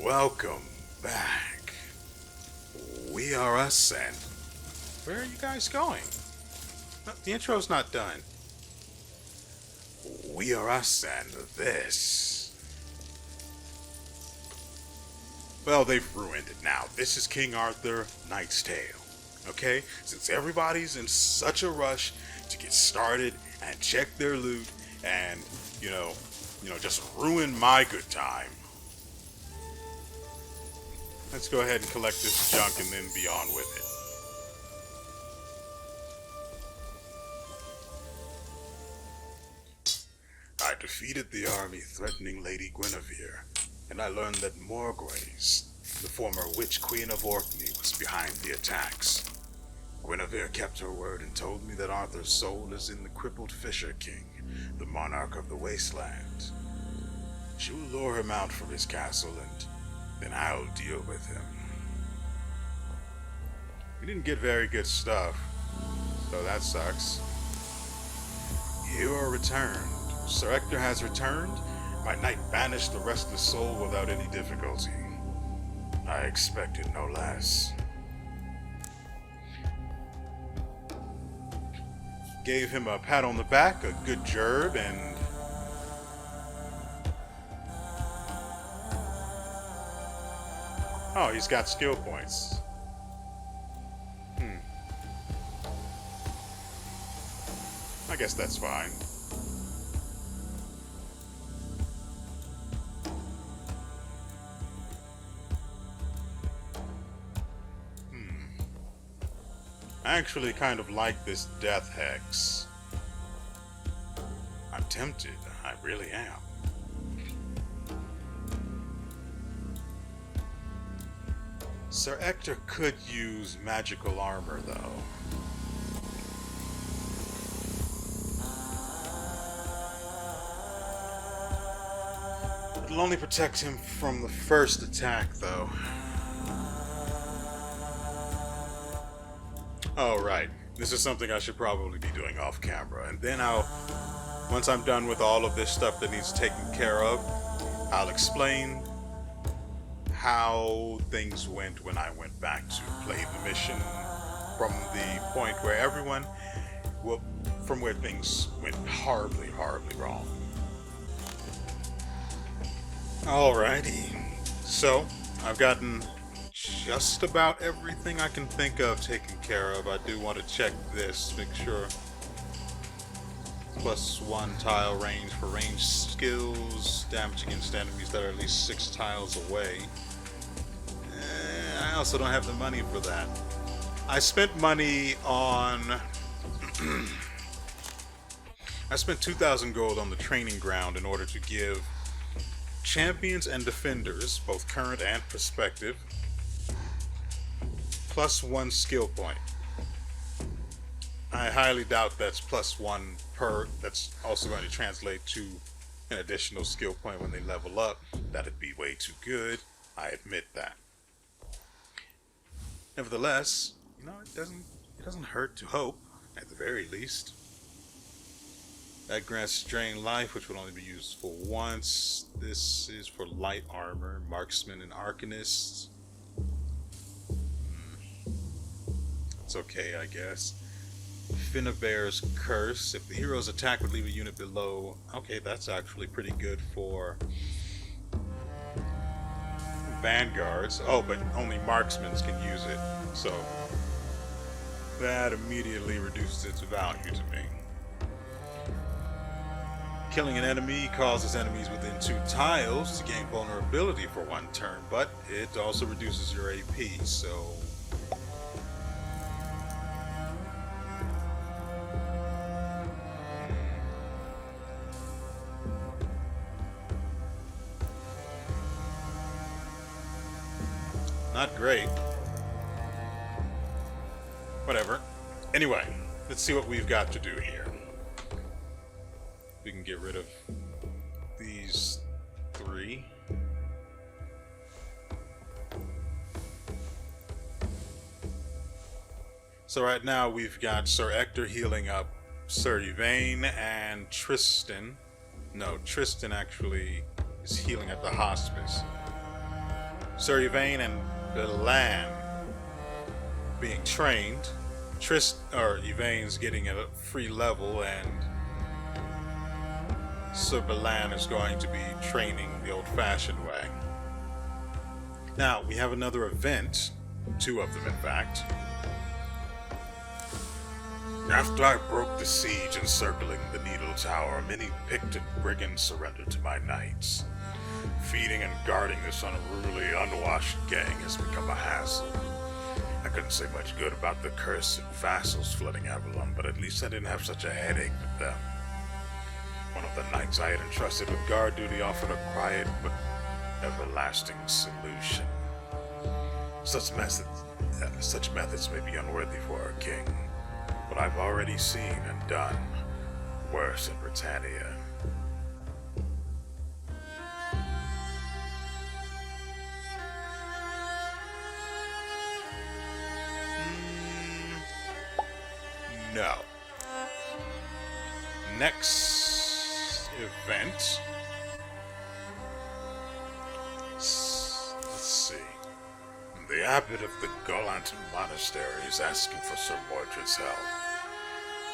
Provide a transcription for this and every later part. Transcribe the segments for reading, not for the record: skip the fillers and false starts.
Welcome back. We are us, and where are you guys going? The intro's not done. We are us, and this. Well, they've ruined it now. This is King Arthur, Knight's Tale. Okay? Since everybody's in such a rush to get started and check their loot and, just ruin my good time. Let's go ahead and collect this junk and then be on with it. I defeated the army threatening Lady Guinevere, and I learned that WeArEuS, the former witch queen of Orkney, was behind the attacks. Guinevere kept her word and told me that Arthur's soul is in the crippled Fisher King, the monarch of the wasteland. She will lure him out from his castle, and then I'll deal with him. We didn't get very good stuff, so that sucks. You are returned. Sir Ector has returned. My knight banished the restless soul without any difficulty. I expected no less. Gave him a pat on the back, a good gerb, and oh, he's got skill points. I guess that's fine. I actually kind of like this death hex. I'm tempted, I really am. Sir Ector could use magical armor, though. It'll only protect him from the first attack, though. Oh, right. This is something I should probably be doing off camera. And then once I'm done with all of this stuff that needs taken care of, I'll explain how things went when I went back to play the mission from the point where from where things went horribly, horribly wrong. Alrighty. So, I've gotten just about everything I can think of taken care of. I do want to check this, make sure. +1 tile range for range skills, damage against enemies that are at least 6 tiles away. I also don't have the money for that. I spent money on I spent 2,000 gold on the training ground in order to give champions and defenders, both current and prospective, +1 skill point. I highly doubt that's +1 per. That's also going to translate to an additional skill point when they level up. That'd be way too good. I admit that. Nevertheless, it doesn't hurt to hope, at the very least. That grants strain life, which would only be used for once. This is for light armor, marksmen, and arcanists. It's okay, I guess. Finnebear's Curse. If the hero's attack would leave a unit below... Okay, that's actually pretty good for vanguards. Oh, but only marksmen can use it. So, that immediately reduces its value to me. Killing an enemy causes enemies within 2 tiles to gain vulnerability for 1 turn, but it also reduces your AP, so... Not great. Whatever. Anyway, let's see what we've got to do here. We can get rid of these 3. So right now we've got Sir Ector healing up Sir Yvain and Tristan. No, Tristan actually is healing at the hospice. Sir Yvain and Belan being trained. Yvain's getting a free level, and Sir Belan is going to be training the old-fashioned way. Now, we have another event, 2 of them in fact. After I broke the siege encircling the Needle Tower, many Picton brigands surrendered to my knights. Feeding and guarding this unruly, unwashed gang has become a hassle. I couldn't say much good about the cursed vassals flooding Avalon, but at least I didn't have such a headache with them. One of the knights I had entrusted with guard duty offered a quiet but everlasting solution. Such methods may be unworthy for our king, but I've already seen and done worse in Britannia. No. Next event. Let's see. The abbot of the Gallant Monastery is asking for Sir Mordred's help.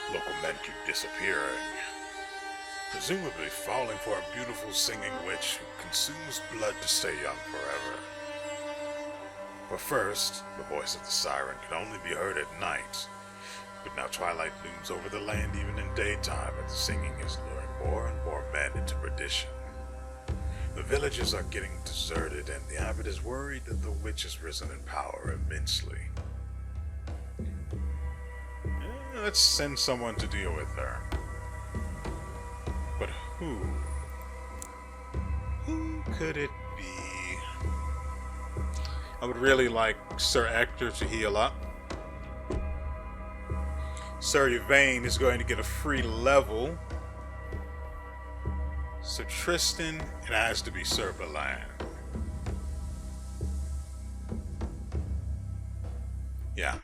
Local men keep disappearing, presumably falling for a beautiful singing witch who consumes blood to stay young forever. But first, the voice of the siren can only be heard at night. But now twilight looms over the land even in daytime, and the singing is luring more and more men into perdition. The villages are getting deserted, and the abbot is worried that the witch has risen in power immensely. Let's send someone to deal with her. But who? Who could it be? I would really like Sir Ector to heal up. Sir Yvain is going to get a free level. Sir Tristan, it has to be Sir Belan. Yeah.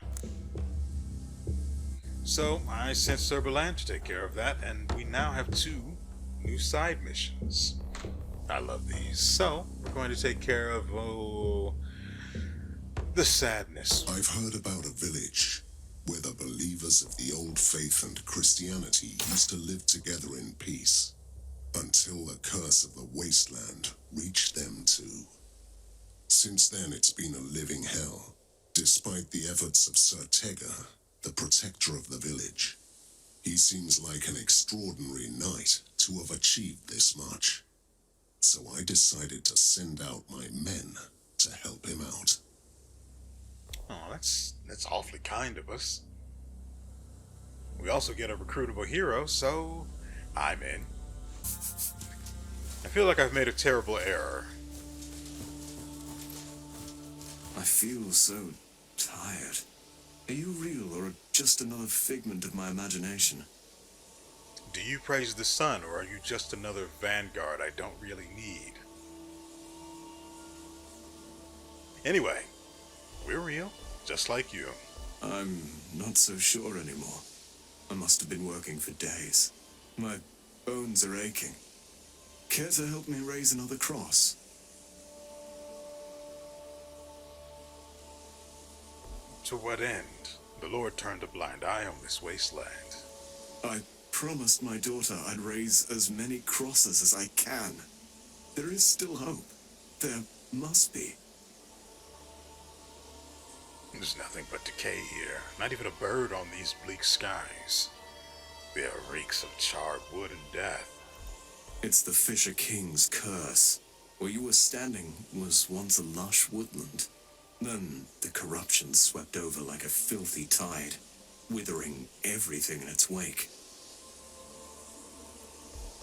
So I sent Sir Belan to take care of that, and we now have 2 new side missions. I love these. So we're going to take care of the sadness. I've heard about a village where the believers of the old faith and Christianity used to live together in peace, until the curse of the wasteland reached them too. Since then it's been a living hell, despite the efforts of Sir Tegger, the protector of the village. He seems like an extraordinary knight to have achieved this much. So I decided to send out my men to help him out. Oh, that's awfully kind of us. We also get a recruitable hero, so I'm in. I feel like I've made a terrible error. I feel so tired. Are you real or just another figment of my imagination? Do you praise the sun, or are you just another vanguard I don't really need? Anyway, we're real, just like you. I'm not so sure anymore. I must have been working for days. My bones are aching. Care to help me raise another cross? To what end? The Lord turned a blind eye on this wasteland. I promised my daughter I'd raise as many crosses as I can. There is still hope. There must be. There's nothing but decay here. Not even a bird on these bleak skies. The air reeks of charred wood and death. It's the Fisher King's curse. Where you were standing was once a lush woodland. Then the corruption swept over like a filthy tide, withering everything in its wake.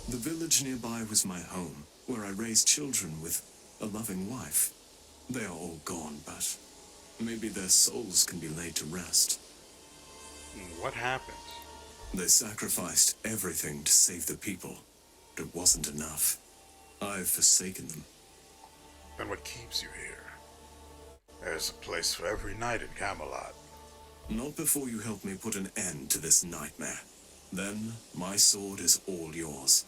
The village nearby was my home, where I raised children with a loving wife. They are all gone, but maybe their souls can be laid to rest. What happened? They sacrificed everything to save the people, but it wasn't enough. I've forsaken them. Then what keeps you here? There's a place for every knight in Camelot. Not before you help me put an end to this nightmare. Then my sword is all yours.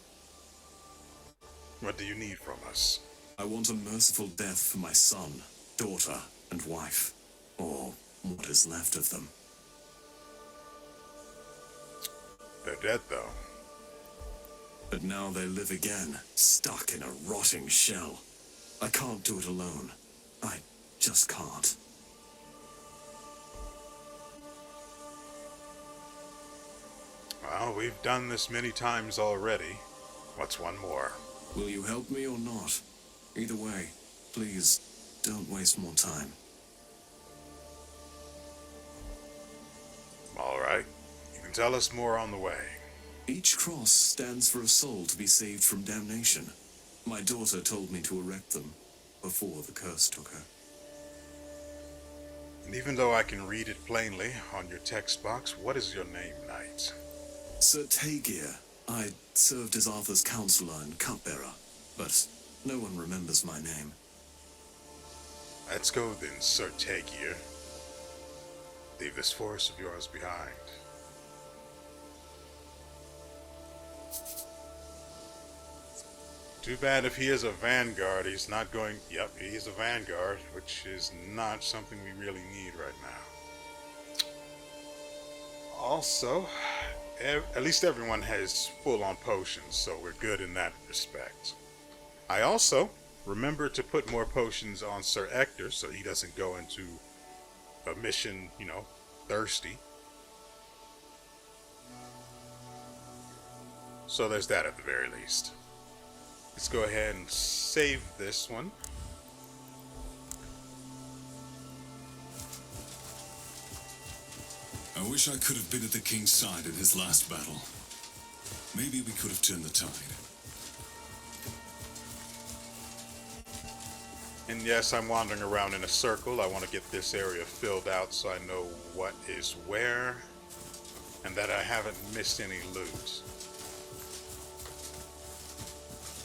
What do you need from us? I want a merciful death for my son, daughter and wife, or what is left of them. They're dead, though. But now they live again, stuck in a rotting shell. I can't do it alone. I just can't. Well, we've done this many times already. What's one more? Will you help me or not? Either way, please, don't waste more time. All right. You can tell us more on the way. Each cross stands for a soul to be saved from damnation. My daughter told me to erect them before the curse took her. And even though I can read it plainly on your text box, what is your name, Knight? Sir Taegir. I served as Arthur's counselor and cupbearer, but no one remembers my name. Let's go then, Sir Taegir. Leave this forest of yours behind. Too bad if he is a vanguard, he's not going... Yep, he is a vanguard, which is not something we really need right now. Also, at least everyone has full-on potions, so we're good in that respect. I also remember to put more potions on Sir Ector, so he doesn't go into a mission, thirsty. So there's that at the very least. Let's go ahead and save this one. I wish I could have been at the king's side in his last battle. Maybe we could have turned the tide. And yes, I'm wandering around in a circle. I want to get this area filled out so I know what is where and that I haven't missed any loot.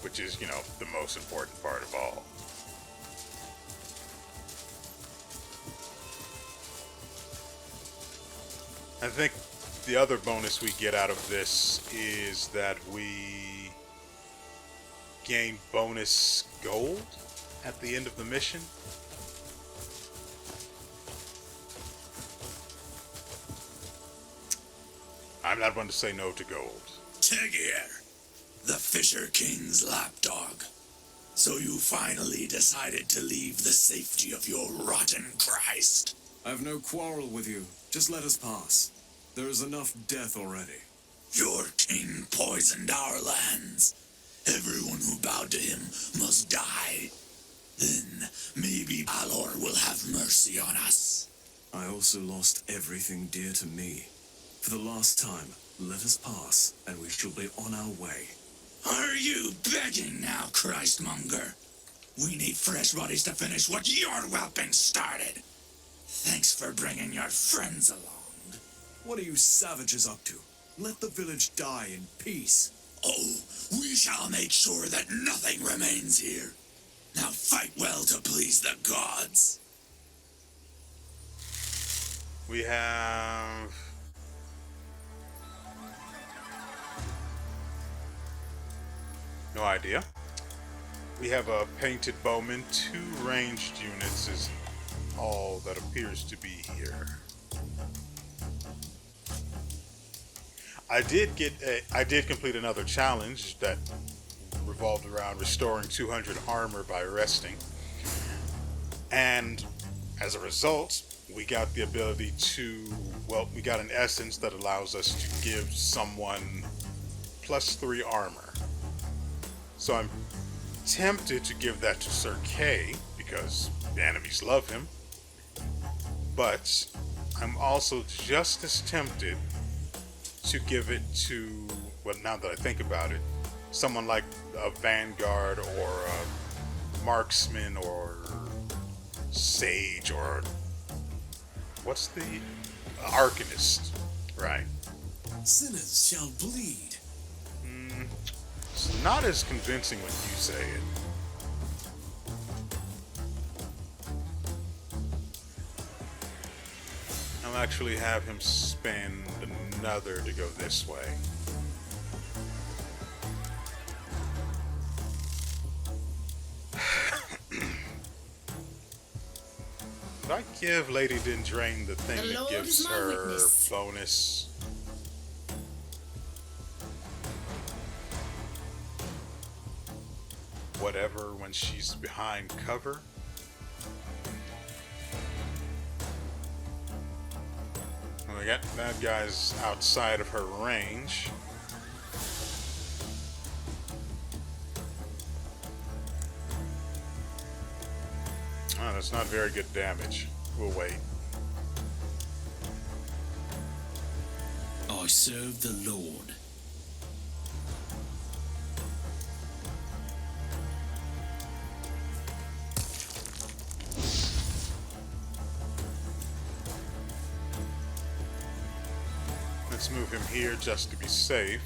Which is, the most important part of all. I think the other bonus we get out of this is that we gain bonus gold at the end of the mission. I'm not one to say no to gold. Taegir, the Fisher King's lapdog. So you finally decided to leave the safety of your rotten Christ. I've no quarrel with you. Just let us pass. There is enough death already. Your king poisoned our lands. Everyone who bowed to him must die. Then maybe Balor will have mercy on us. I also lost everything dear to me. For the last time, let us pass, and we shall be on our way. Are you begging now, Christmonger? We need fresh bodies to finish what your whelping started. Thanks for bringing your friends along. What are you savages up to? Let the village die in peace. Oh, we shall make sure that nothing remains here. Now fight well to please the gods. We have... no idea. We have a painted bowman, 2 ranged units is all that appears to be here. I did complete another challenge that revolved around restoring 200 armor by resting. And as a result, we got the ability to, we got an essence that allows us to give someone +3 armor. So I'm tempted to give that to Sir Kay because the enemies love him. But I'm also just as tempted to give it to, now that I think about it, someone like a vanguard or a marksman or sage or what's the arcanist, right? Sinners shall bleed. It's not as convincing when you say it. I'll actually have him spend another to go this way. I give Lady Dindrain the thing The that Lord gives is my her witness. bonus? Whatever when she's behind cover? Well, we got that guy's outside of her range. Oh, that's not very good damage. We'll wait. I serve the Lord. Let's move him here just to be safe.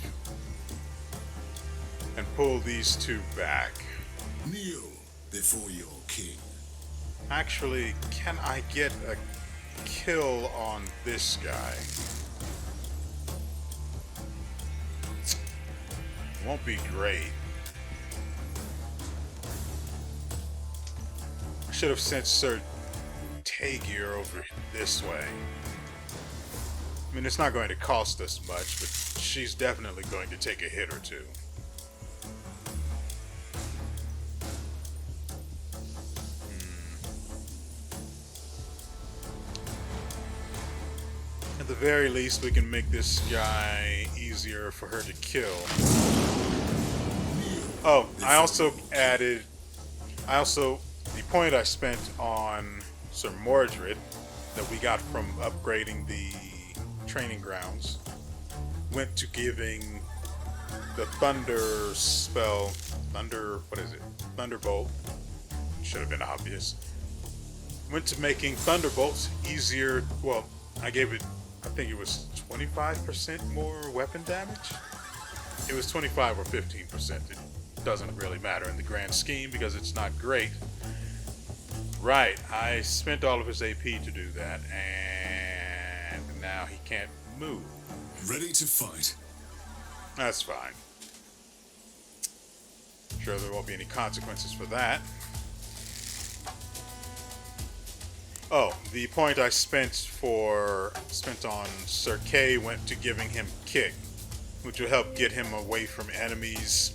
And pull these two back. Kneel before your king. Actually, can I get a kill on this guy? Won't be great. I should have sent Sir Tagier over this way. I mean, it's not going to cost us much, but she's definitely going to take a hit or two. At the very least, we can make this guy easier for her to kill. Oh, the point I spent on Sir Mordred that we got from upgrading the training grounds went to giving the thunder spell, Thunderbolt. Should have been obvious. Went to making thunderbolts easier. Well, I think it was 25% more weapon damage. It was 25 or 15%. It doesn't really matter in the grand scheme because it's not great. Right, I spent all of his AP to do that, and now he can't move. Ready to fight. That's fine. Sure, there won't be any consequences for that. Oh, the point I spent on Sir Kay went to giving him kick, which will help get him away from enemies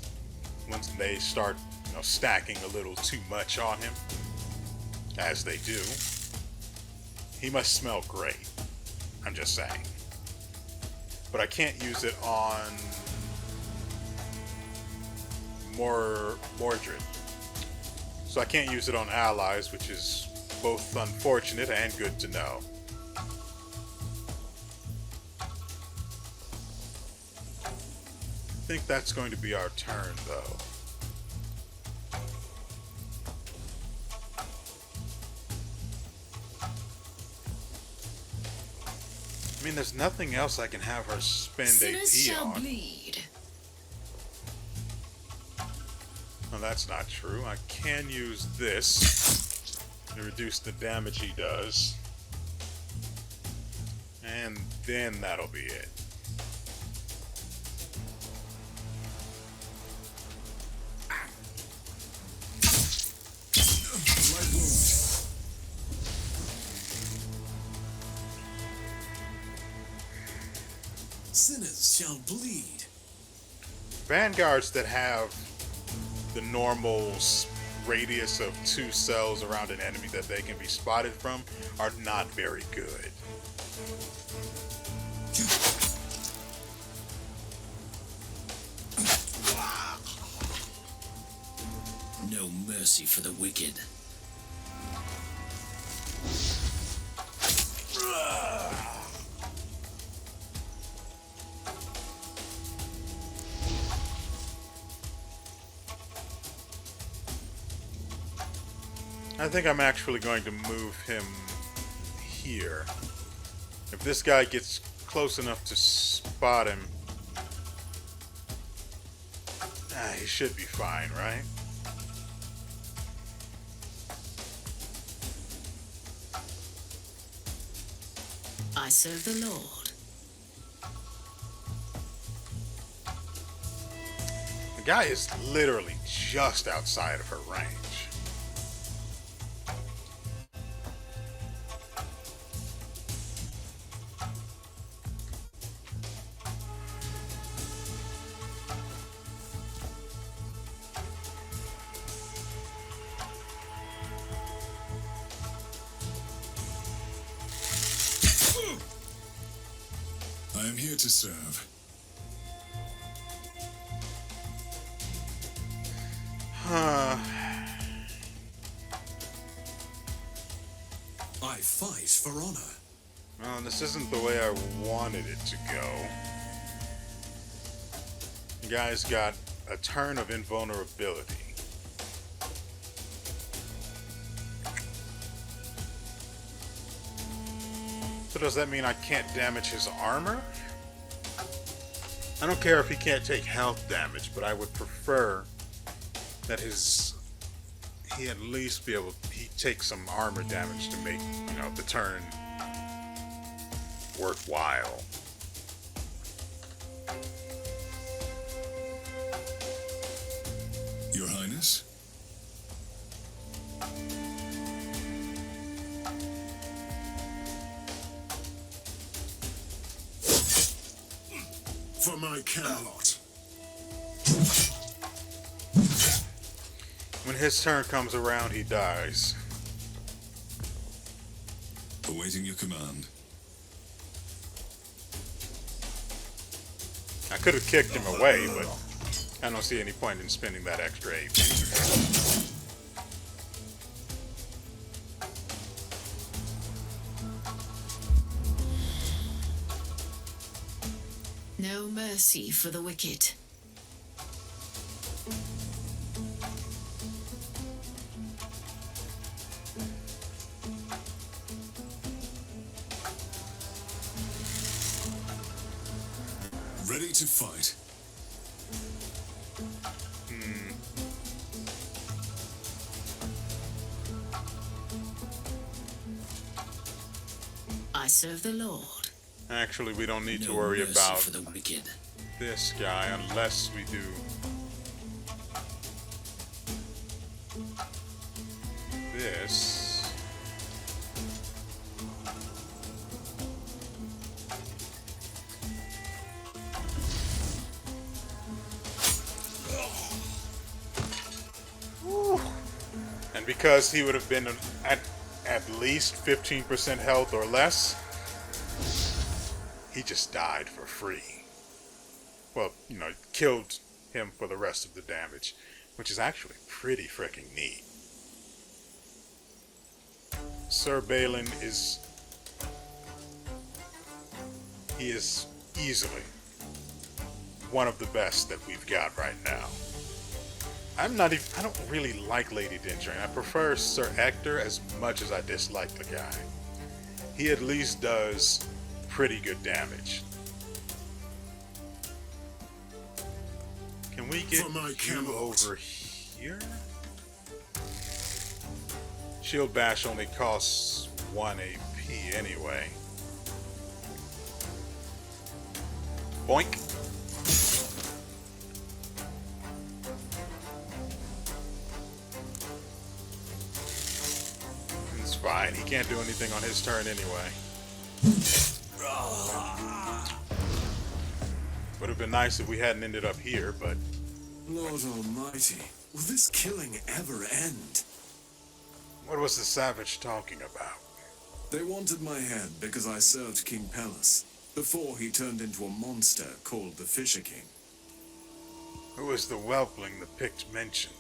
once they start, stacking a little too much on him, as they do. He must smell great. I'm just saying. But I can't use it on Mordred. So I can't use it on allies, which is both unfortunate and good to know. I think that's going to be our turn, though. I mean, there's nothing else I can have her spend Sinners AP shall on. bleed. No, that's not true. I can use this to reduce the damage he does. And then that'll be it. Light wound. Sinners shall bleed. Vanguards that have the normal radius of 2 cells around an enemy that they can be spotted from are not very good. No mercy for the wicked. I think I'm actually going to move him here. If this guy gets close enough to spot him, he should be fine, right? I serve the Lord. The guy is literally just outside of her range. I'm here to serve. I fight for honor. Well, this isn't the way I wanted it to go. You guys got a turn of invulnerability. So does that mean I can't damage his armor? I don't care if he can't take health damage, but I would prefer that he at least be able he take some armor damage to make, the turn worthwhile. Your Highness? For my Camelot. When his turn comes around, he dies. Awaiting your command. I could have kicked him away, but I don't see any point in spending that extra AP. No mercy for the wicked. Ready to fight. I serve the Lord. Actually, we don't need to No worry mercy about for the wicked. this guy unless we do this. Whew. And because he would have been at least 15% health or less, he just died for free. Well, killed him for the rest of the damage, which is actually pretty freaking neat. Sir Balin is easily one of the best that we've got right now. I don't really like Lady Dintrain. I prefer Sir Ector as much as I dislike the guy. He at least does pretty good damage. Can we get you over here? Shield Bash only costs 1 AP anyway. Boink. It's fine. He can't do anything on his turn anyway. Would have been nice if we hadn't ended up here, but... Lord Almighty, will this killing ever end? What was the savage talking about? They wanted my head because I served King Pelles, before he turned into a monster called the Fisher King. Who is the whelpling the Pict mentioned?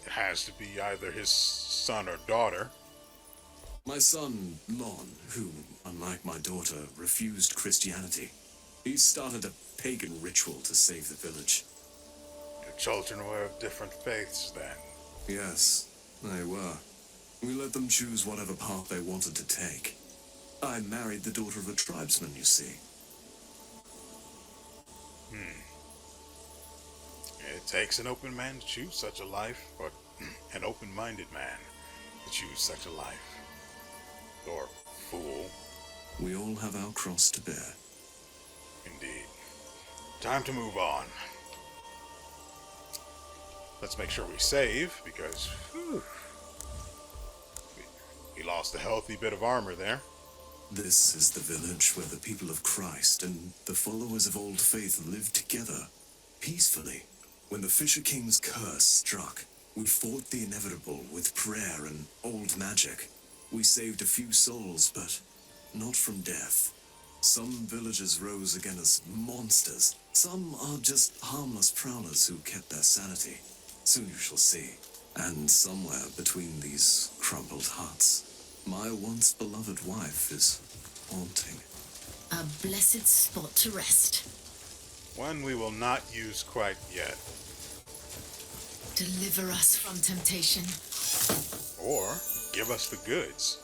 It has to be either his son or daughter. My son, Lon, who, unlike my daughter, refused Christianity. He started a pagan ritual to save the village. Your children were of different faiths then. Yes, they were. We let them choose whatever path they wanted to take. I married the daughter of a tribesman, you see. It takes an open man to choose such a life, or an open-minded man to choose such a life. Or fool. We all have our cross to bear. Indeed. Time to move on. Let's make sure we save, because we lost a healthy bit of armor there. This is the village where the people of Christ and the followers of old faith lived together, peacefully. When the Fisher King's curse struck, we fought the inevitable with prayer and old magic. We saved a few souls, but not from death. Some villagers rose again as monsters. Some are just harmless prowlers who kept their sanity. Soon you shall see. And somewhere between these crumbled huts, my once beloved wife is haunting. A blessed spot to rest. One we will not use quite yet. Deliver us from temptation. Or give us the goods.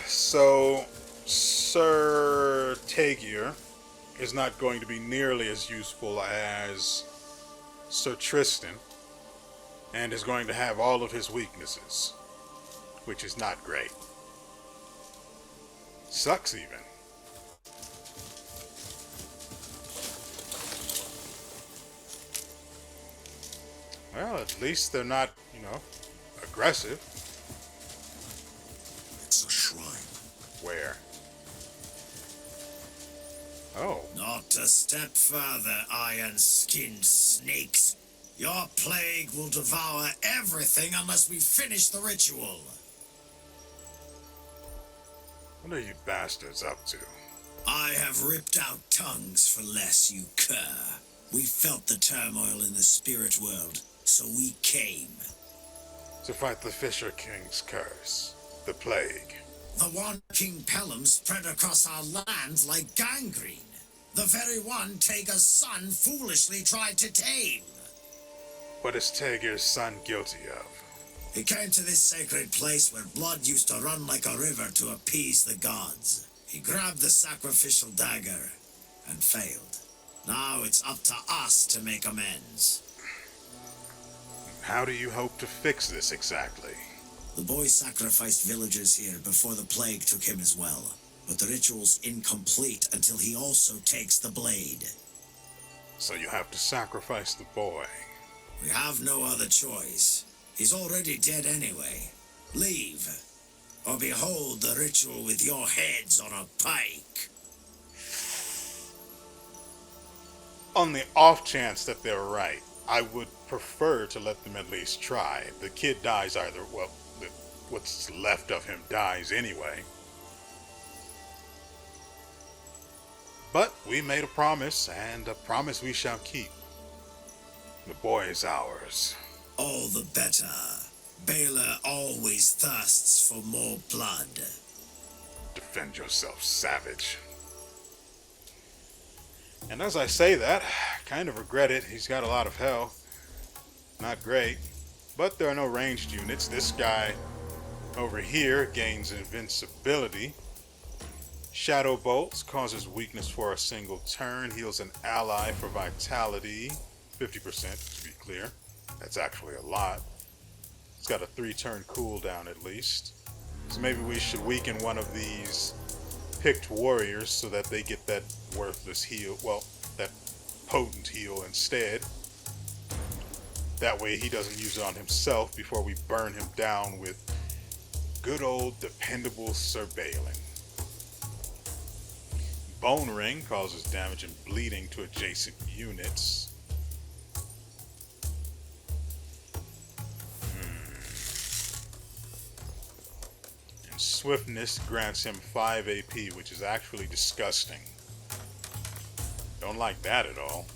So Sir Tagier is not going to be nearly as useful as Sir Tristan, and is going to have all of his weaknesses, which is not great. Sucks even. Well, at least they're not, aggressive. It's a shrine. Where? Oh. Not a step further, iron-skinned snakes. Your plague will devour everything unless we finish the ritual. What are you bastards up to? I have ripped out tongues for less, you cur. We felt the turmoil in the spirit world, so we came. To fight the Fisher King's curse. The plague. The one King Pelham spread across our lands like gangrene. The very one Tager's son foolishly tried to tame. What is Tagir's son guilty of? He came to this sacred place where blood used to run like a river to appease the gods. He grabbed the sacrificial dagger and failed. Now it's up to us to make amends. How do you hope to fix this exactly? The boy sacrificed villagers here before the plague took him as well. But the ritual's incomplete until he also takes the blade. So you have to sacrifice the boy. We have no other choice. He's already dead anyway. Leave, or behold the ritual with your heads on a pike. On the off chance that they're right, I would prefer to let them at least try. The kid dies either, well, what's left of him dies anyway. But we made a promise, and a promise we shall keep. The boy is ours. All the better. Baylor always thirsts for more blood. Defend yourself, savage. And as I say that, I kind of regret it. He's got a lot of health. Not great. But there are no ranged units. This guy over here gains invincibility. Shadow Bolts causes weakness for a single turn. Heals an ally for vitality. 50% to be clear. That's actually a lot. It's got a 3-turn cooldown at least. So maybe we should weaken one of these picked warriors so that they get that worthless heal. Well, that potent heal instead. That way he doesn't use it on himself before we burn him down with good old dependable surveilling. Bone Ring causes damage and bleeding to adjacent units. And Swiftness grants him 5 AP, which is actually disgusting. Don't like that at all.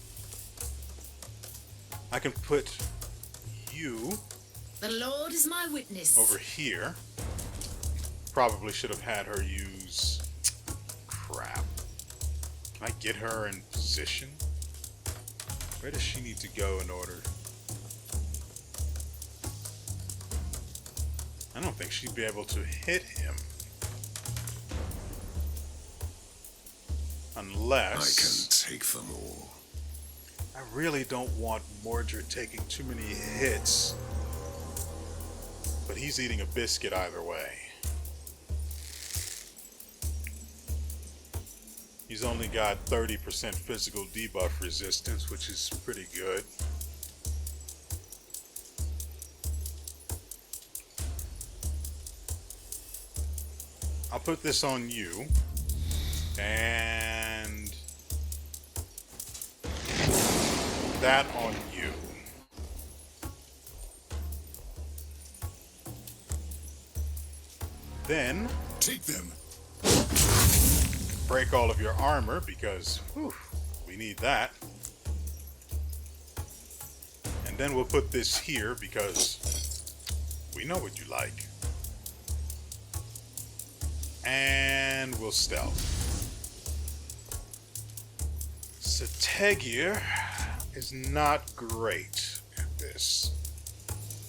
I can put you The Lord is my witness. over here. Probably should have had her use... Crap. Can I get her in position? Where does she need to go in order? I don't think she'd be able to hit him. Unless... I can take them all. I really don't want Mordred taking too many hits. But he's eating a biscuit either way. He's only got 30% physical debuff resistance, which is pretty good. I'll put this on you. And that on you. then Take them. break all of your armor because whew, we need that. And then we'll put this here because we know what you like. And we'll stealth. Sategir is not great at this.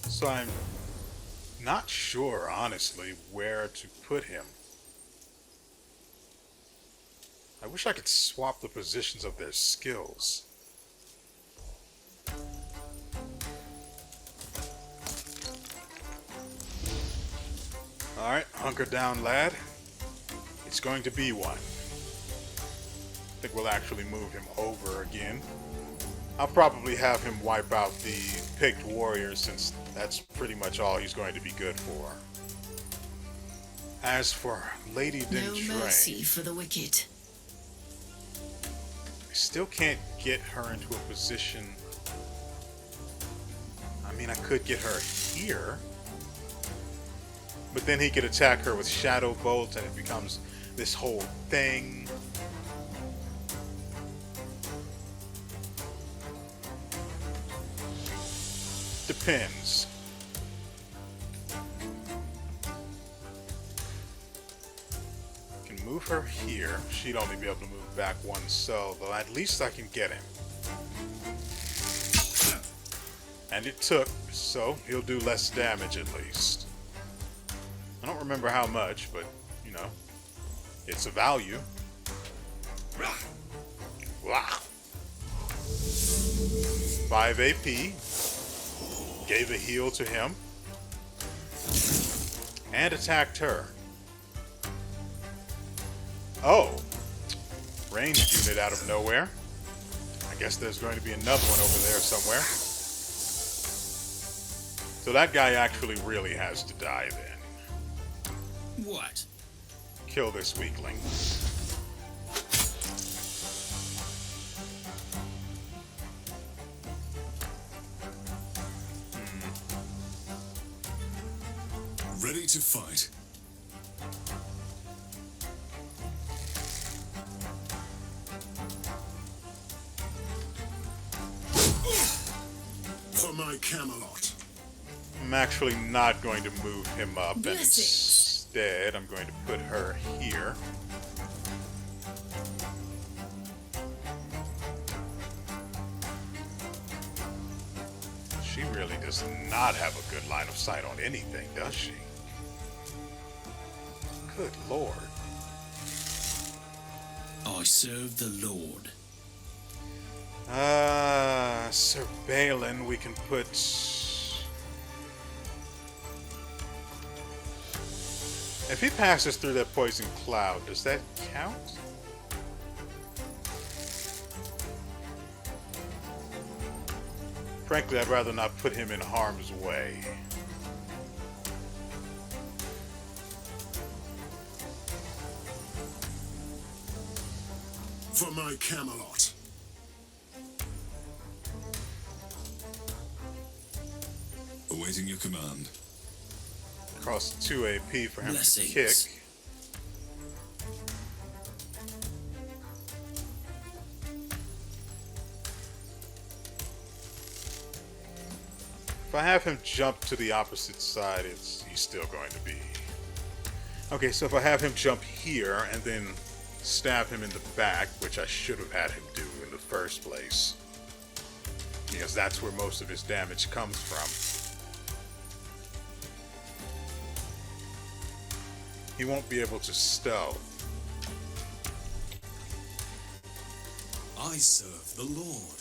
So I'm not sure, honestly, where to put him. I wish I could swap the positions of their skills. Alright, hunker down, lad. It's going to be one. I think we'll actually move him over again. I'll probably have him wipe out the picked warriors since that's pretty much all he's going to be good for. As for Lady Dindrain, No mercy for the wicked. I still can't get her into a position. I mean, I could get her here, but then he could attack her with Shadow Bolt and it becomes this whole thing. Depends. Can move her here. She'd only be able to move back one cell, though at least I can get him. And it took, so he'll do less damage at least. I don't remember how much, but, you know, it's a value. Wow. 5 AP. Gave a heal to him. And attacked her. Oh. Ranged unit out of nowhere. I guess there's going to be another one over there somewhere. So that guy actually really has to die then. What? Kill this weakling. Ready to fight. For my Camelot. I'm actually not going to move him up, and Blessings. instead I'm going to put her here. She really does not have a good line of sight on anything, does she? Good lord. I serve the Lord. Sir Balin, we can put... If he passes through that poison cloud, does that count? Frankly, I'd rather not put him in harm's way. For my Camelot. Awaiting your command. Costs 2 AP for him Blessings. to kick. If I have him jump to the opposite side, he's still going to be... Okay, so if I have him jump here and then stab him in the back, which I should have had him do in the first place, because that's where most of his damage comes from. He won't be able to stealth. I serve the Lord.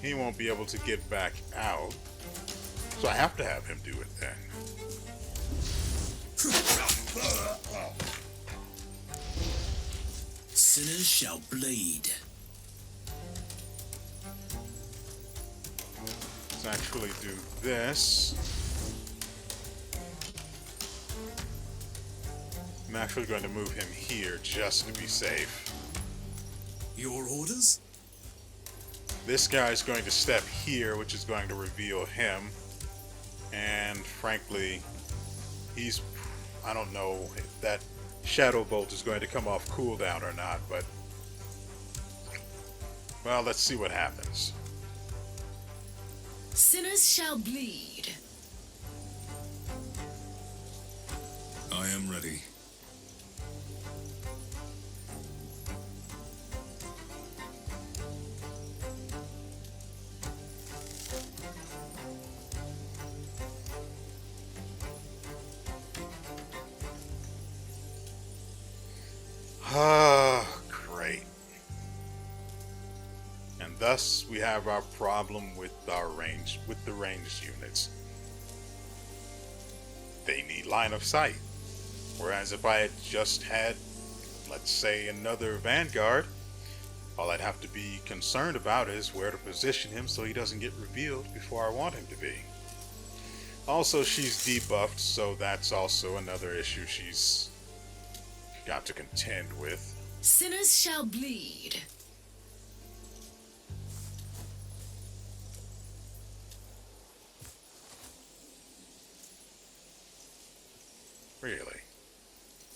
He won't be able to get back out. So I have to have him do it then. Sinners shall bleed. Let's actually do this. I'm actually going to move him here just to be safe. Your orders? This guy's going to step here, which is going to reveal him. And frankly, I don't know if that Shadow Bolt is going to come off cooldown or not, but well, let's see what happens. Sinners shall bleed. I am ready. Ah, great. And thus we have our problem with the ranged units. They need line of sight. Whereas if I had just had, let's say, another Vanguard, all I'd have to be concerned about is where to position him so he doesn't get revealed before I want him to be. Also, she's debuffed, so that's also another issue she's got to contend with. Sinners shall bleed. Really?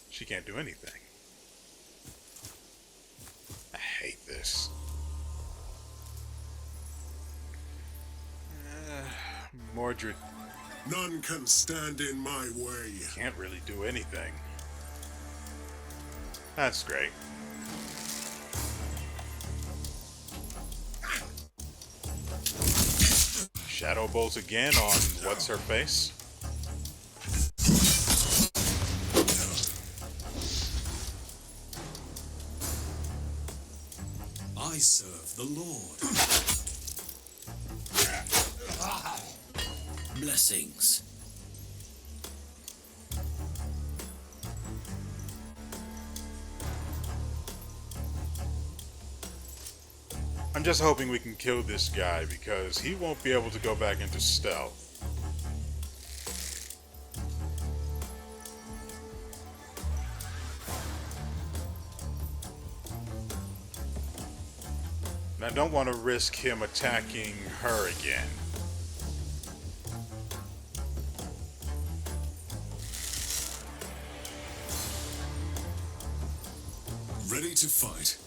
She can't do anything. I hate this. Mordred None can stand in my way. can't really do anything. That's great. Shadow Bolt again on what's her face? I serve the Lord. Blessings. I'm just hoping we can kill this guy because he won't be able to go back into stealth. And I don't want to risk him attacking her again. Ready to fight.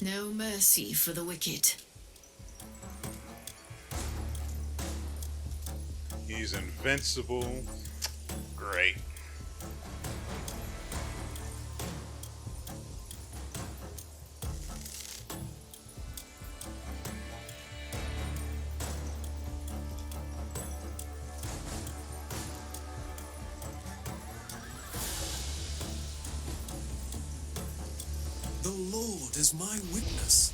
No mercy for the wicked. He's invincible. Great. The Lord is my witness.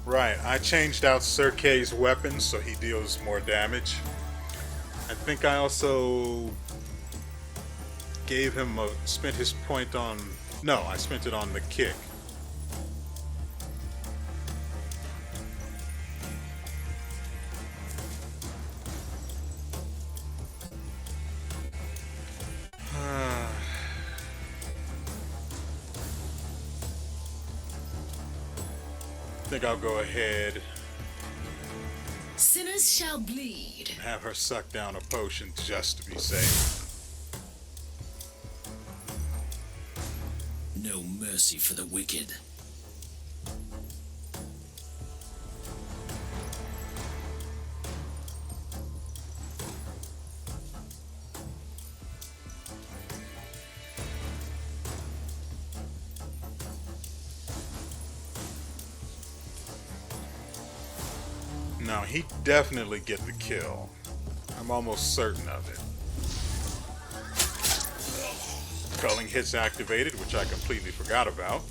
Right, I changed out Sir Kay's weapon so he deals more damage. I think I also gave him spent his point on, no, I spent it on the kick. I think I'll go ahead Sinners shall bleed. and have her suck down a potion just to be safe. No mercy for the wicked. No, he definitely get the kill. I'm almost certain of it. Culling hits activated, which I completely forgot about.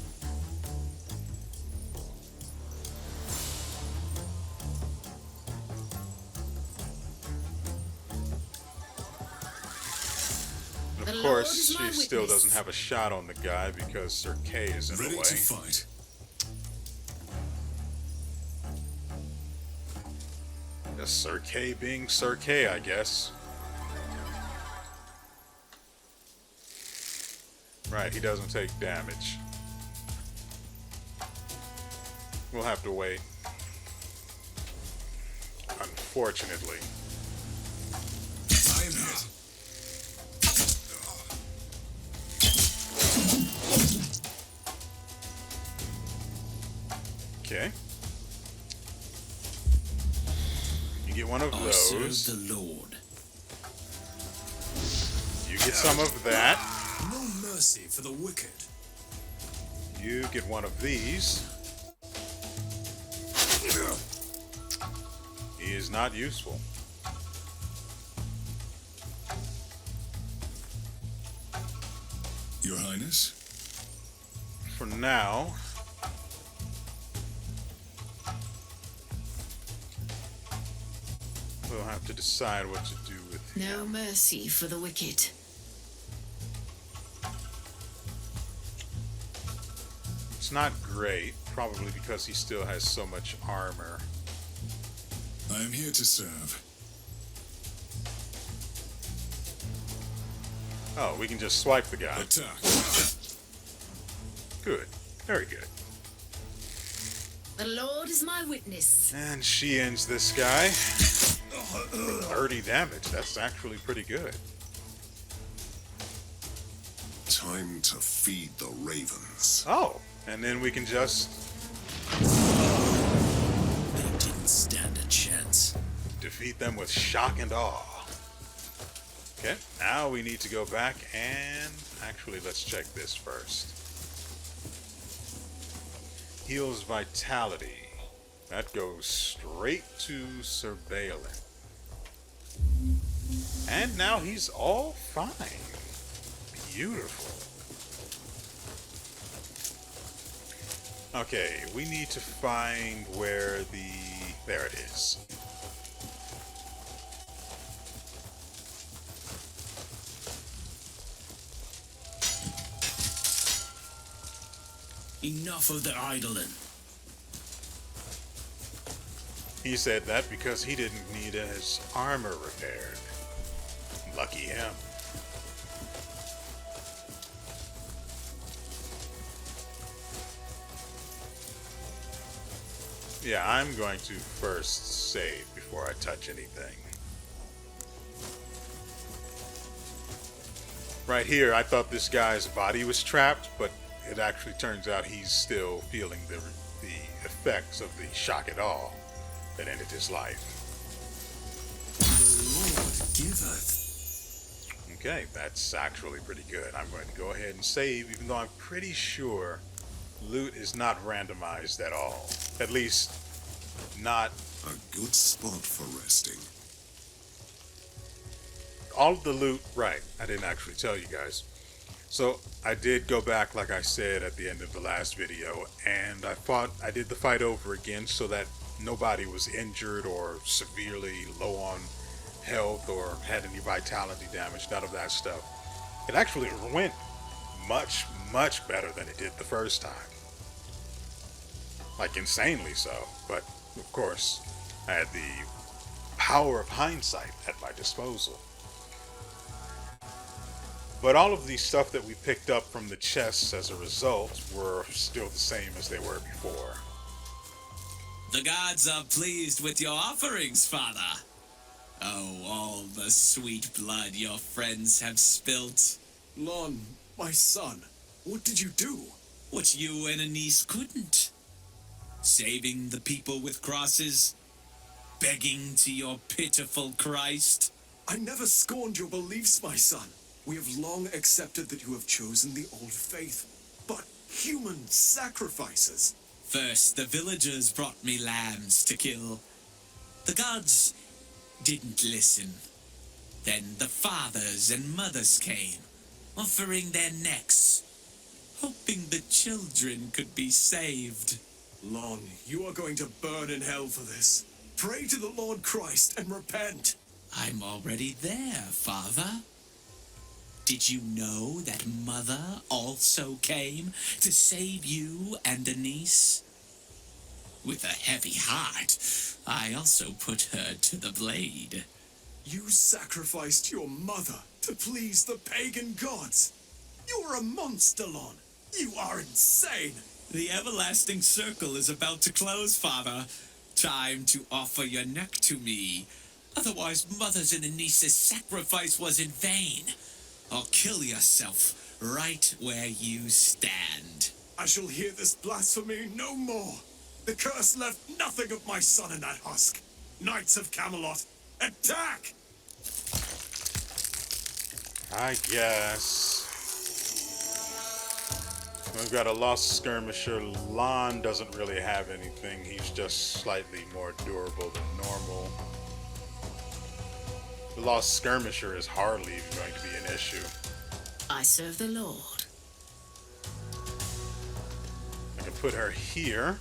The Of Lord course, is my she still witness. doesn't have a shot on the guy because Sir Kay is in the Ready way. to fight. Just Sir Kay being Sir Kay, I guess. Right, he doesn't take damage. We'll have to wait. Unfortunately. I am hit. Okay. You get one of I those. serve the Lord. You get some of that. No mercy for the wicked. You get one of these. He is not useful. Your Highness? For now. We'll have to decide what to do with No him. mercy for the wicked. It's not great, probably because he still has so much armor. I am here to serve. Oh, we can just swipe the guy. Attack. Good. Very good. The Lord is my witness. And she ends this guy. 30 damage. That's actually pretty good. Time to feed the ravens. Oh, and then we can just They didn't stand a chance. defeat them with shock and awe. Okay, now we need to go back and actually let's check this first. Heals vitality. That goes straight to surveillance. And now he's all fine. Beautiful. Okay, we need to find where the... There it is. Enough of the idling. He said that because he didn't need his armor repaired. Lucky him. Yeah, I'm going to first save before I touch anything. Right here, I thought this guy's body was trapped, but it actually turns out he's still feeling the effects of the shock at all that ended his life. The Lord giveth. Okay, that's actually pretty good. I'm going to go ahead and save, even though I'm pretty sure loot is not randomized at all. At least, not A good spot for resting. all of the loot. Right, I didn't actually tell you guys. So I did go back, like I said at the end of the last video, and I did the fight over again so that nobody was injured or severely low on health or had any vitality damage, none of that stuff. It actually went much, much better than it did the first time. Like insanely so, but of course, I had the power of hindsight at my disposal. But all of the stuff that we picked up from the chests as a result were still the same as they were before. The gods are pleased with your offerings, Father. Oh, all the sweet blood your friends have spilt. Lon, my son, what did you do? What you and Anise couldn't. Saving the people with crosses. Begging to your pitiful Christ. I never scorned your beliefs, my son. We have long accepted that you have chosen the old faith. But human sacrifices. First, the villagers brought me lambs to kill. The gods didn't listen. Then the fathers and mothers came, offering their necks, hoping the children could be saved. Lon, you are going to burn in hell for this. Pray to the Lord Christ and repent. I'm already there, Father. Did you know that Mother also came to save you and Denise? With a heavy heart, I also put her to the blade. You sacrificed your mother to please the pagan gods. You're a monster, Lon. You are insane. The everlasting circle is about to close, Father. Time to offer your neck to me. Otherwise, Mother's and Anis's sacrifice was in vain. Or kill yourself right where you stand. I shall hear this blasphemy no more. The curse left nothing of my son in that husk. Knights of Camelot, attack! I guess. We've got a lost skirmisher. Lon doesn't really have anything. He's just slightly more durable than normal. The lost skirmisher is hardly even going to be an issue. I serve the Lord. I can put her here.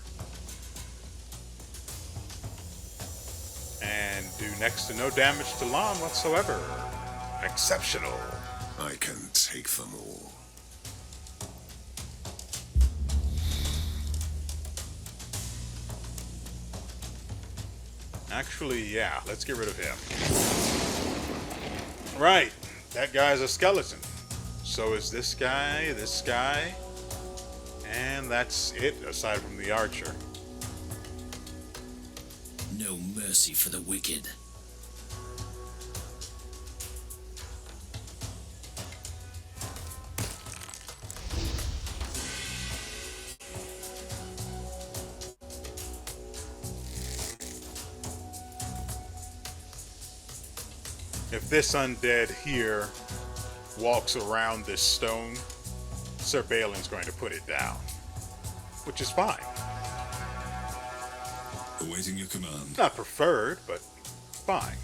And do next to no damage to Lon whatsoever. Exceptional. I can take them all. Actually, yeah, let's get rid of him. Right, that guy's a skeleton. So is this guy, and that's it, aside from the archer. No mercy for the wicked. If this undead here walks around this stone, Sir Balin's going to put it down, which is fine. Awaiting your command. Not preferred, but fine.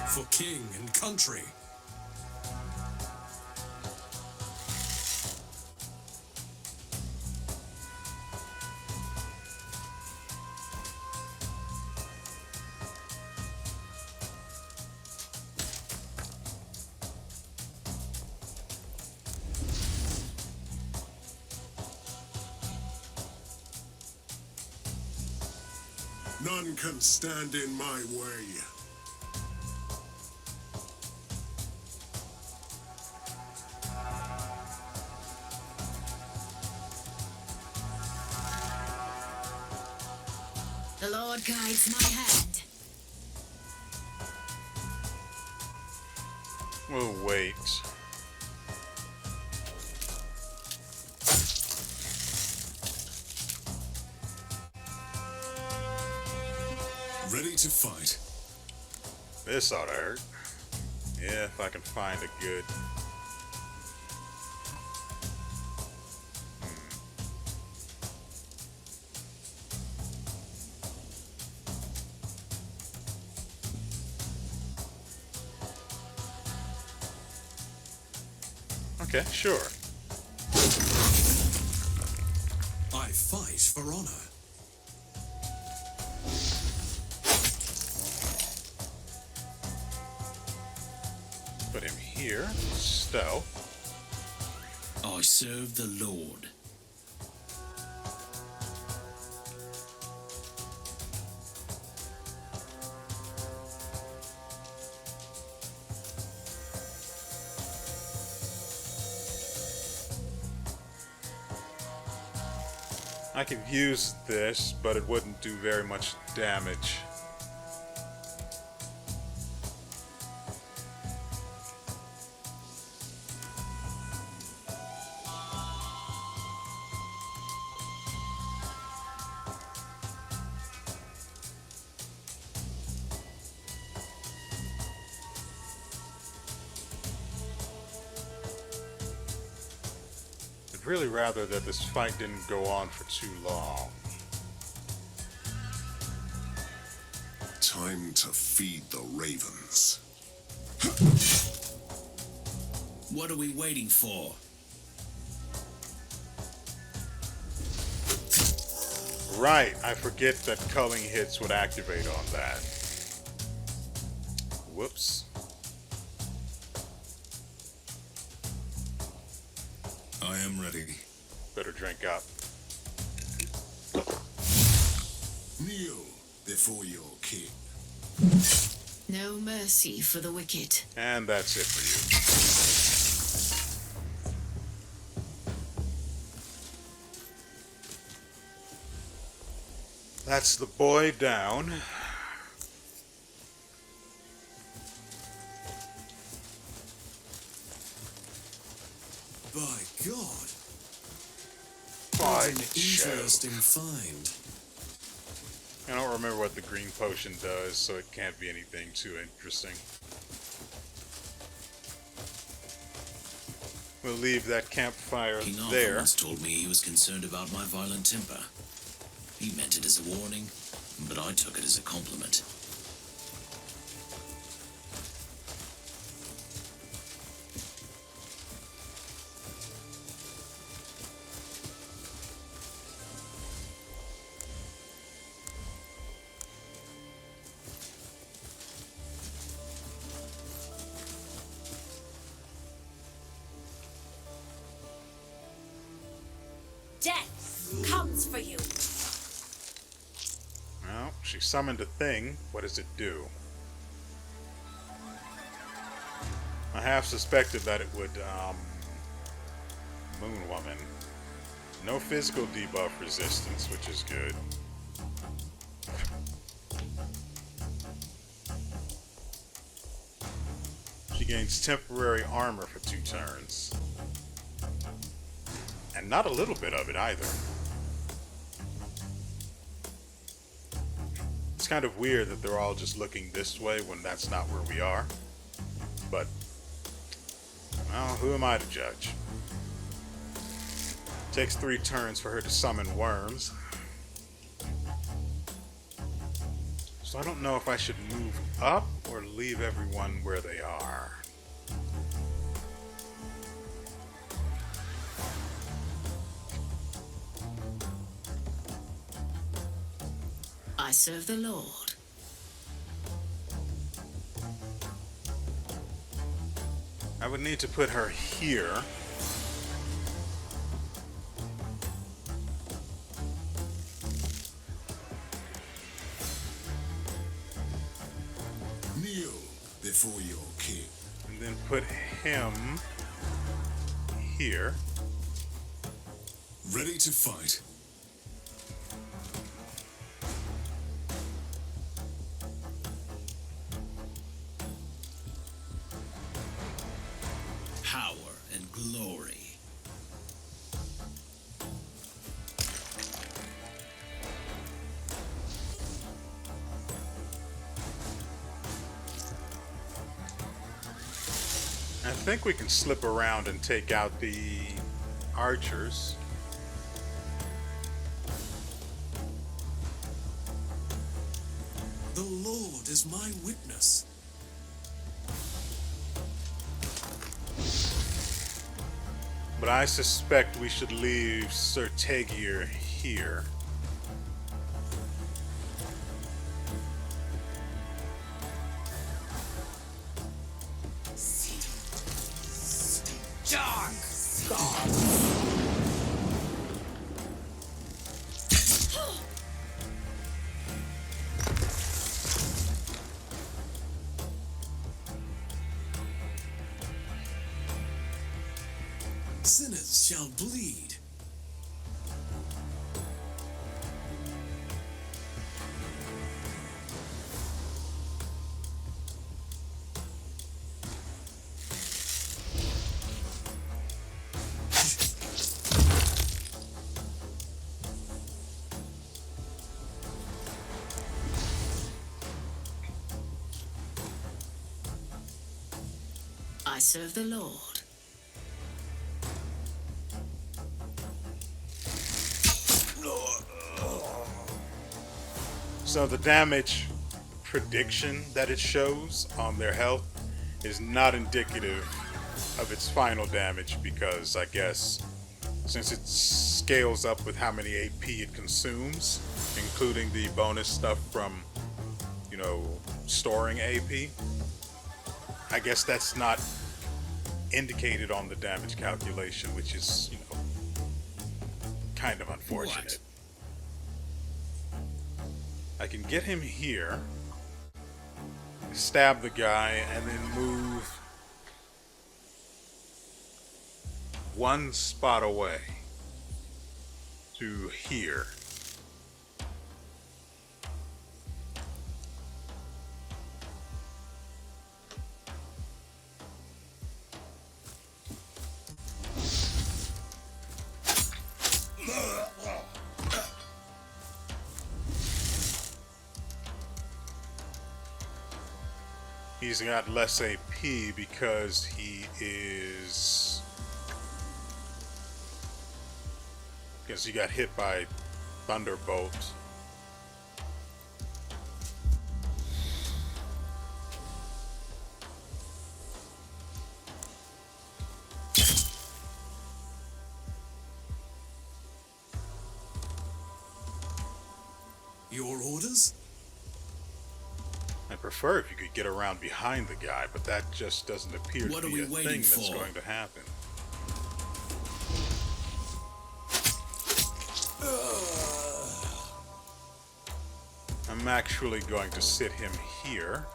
For king and country. None can stand in my way. The Lord guides my hand. We'll wait. Ready to fight. This ought to hurt. Yeah, if I can find a good... Okay, sure. I fight for honor. Put him here. Stealth. I serve the Lord. I could use this, but it wouldn't do very much damage. I'd really rather that this fight didn't go on for too long. Time to feed the ravens. What are we waiting for? Right, I forget that culling hits would activate on that. Whoops. I am ready. Better drink up. Kneel before your king. No mercy for the wicked. And that's it for you. That's the boy down. By God. By An interesting find. I don't remember what the green potion does, so it can't be anything too interesting. We'll leave that campfire King Arthur there. once told me he was concerned about my violent temper. He meant it as a warning, but I took it as a compliment. Death comes for you. Well, she summoned a thing. What does it do? I half suspected that it would, Moon Woman. No physical debuff resistance, which is good. She gains temporary armor for 2 turns. And not a little bit of it either. It's kind of weird that they're all just looking this way when that's not where we are. But, well, who am I to judge? Takes 3 turns for her to summon worms. So I don't know if I should move up or leave everyone where they are. I serve the Lord. I would need to put her here. Kneel before your king. And then put him here. Ready to fight. Power and glory. I think we can slip around and take out the archers. The Lord is my witness. But I suspect we should leave Sir Tegir here. Dark God. Sinners shall bleed. I serve the Lord. So the damage prediction that it shows on their health is not indicative of its final damage because I guess since it scales up with how many AP it consumes, including the bonus stuff from, you know, storing AP. I guess that's not indicated on the damage calculation, which is, you know, kind of unfortunate. I can get him here, stab the guy, and then move one spot away to here. He's got less AP because he got hit by Thunderbolt. Your orders? I'd prefer if you could get around behind the guy, but that just doesn't appear What to are be we a waiting thing that's for? going to happen. I'm actually going to sit him here.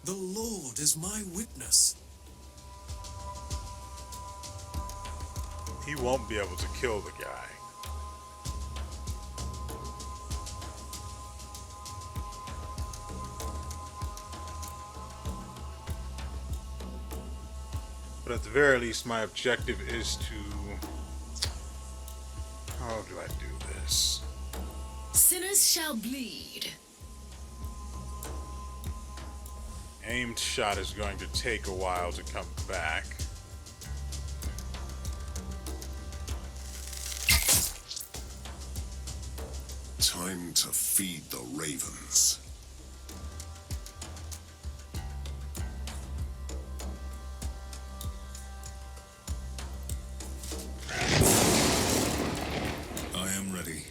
The Lord is my witness. He won't be able to kill the guy. But at the very least, my objective is to... How do I do this? Sinners shall bleed. Aimed shot is going to take a while to come back. Time to feed the ravens. I am ready.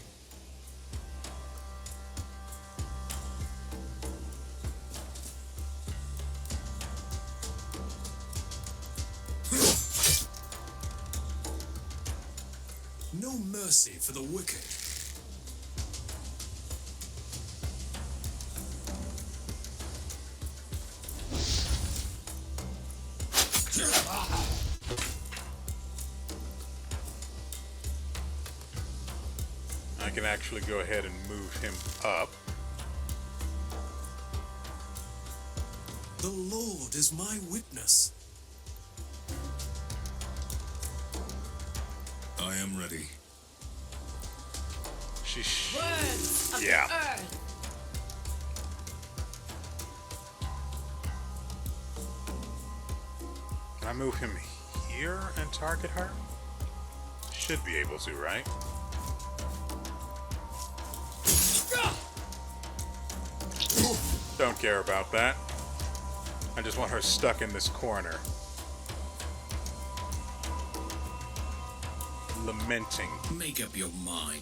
No mercy for the wicked. I can actually go ahead and move him up. The Lord is my witness. I am ready. Words of Yeah. the earth. Can I move him here and target her? Should be able to, right? Don't care about that. I just want her stuck in this corner. Lamenting. Make up your mind.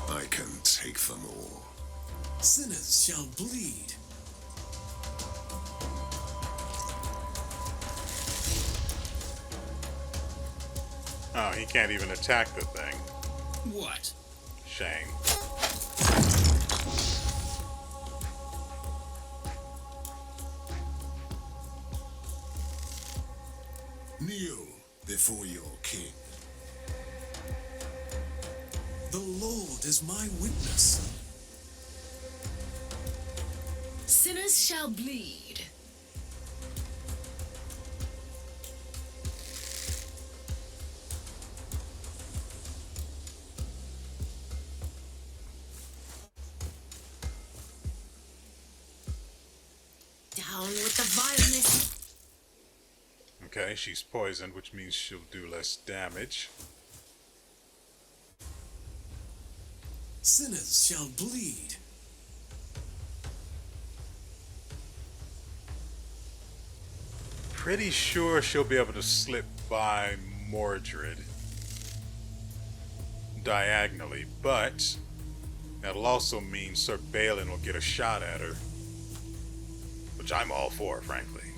I can take them all. Sinners shall bleed. Oh, he can't even attack the thing. What? Shame. Kneel before your king. The Lord is my witness. Sinners shall bleed. Down with the vileness. Okay, she's poisoned, which means she'll do less damage. Sinners shall bleed. Pretty sure she'll be able to slip by Mordred diagonally, but that'll also mean Sir Balin will get a shot at her, which I'm all for, frankly.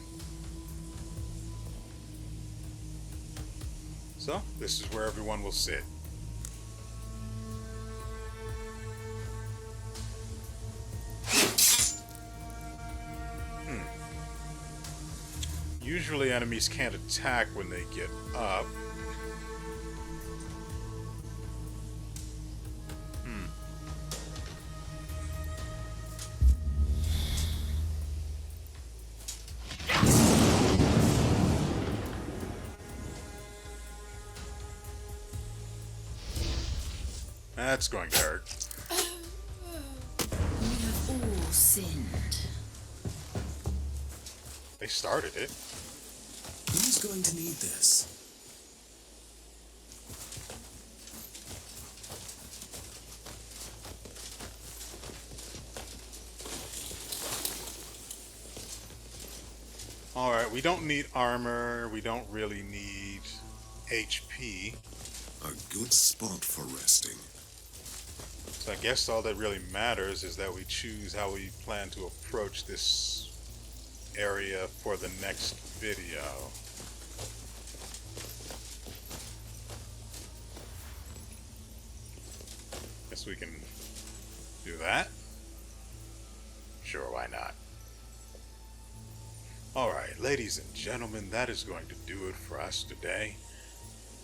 So, this is where everyone will sit. Usually enemies can't attack when they get up. That's going to hurt. We have all sinned. They started it. Who's going to need this? Alright, we don't need armor. We don't really need HP. A good spot for resting. So I guess all that really matters is that we choose how we plan to approach this area for the next video. Guess we can do that. Sure, why not? Alright, ladies and gentlemen, that is going to do it for us today.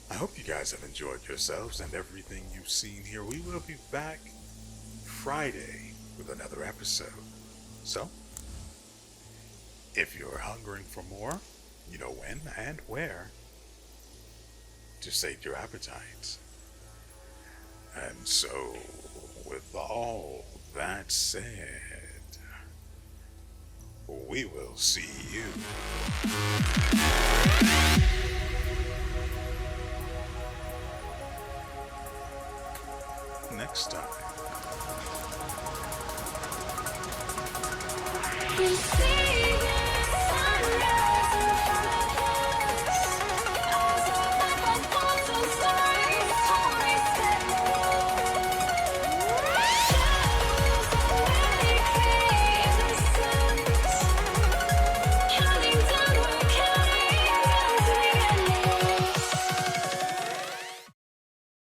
I hope you guys have enjoyed yourselves and everything you've seen here. We will be back Friday with another episode. So, if you're hungering for more, you know when and where to sate your appetites. And so, with all that said, we will see you next time.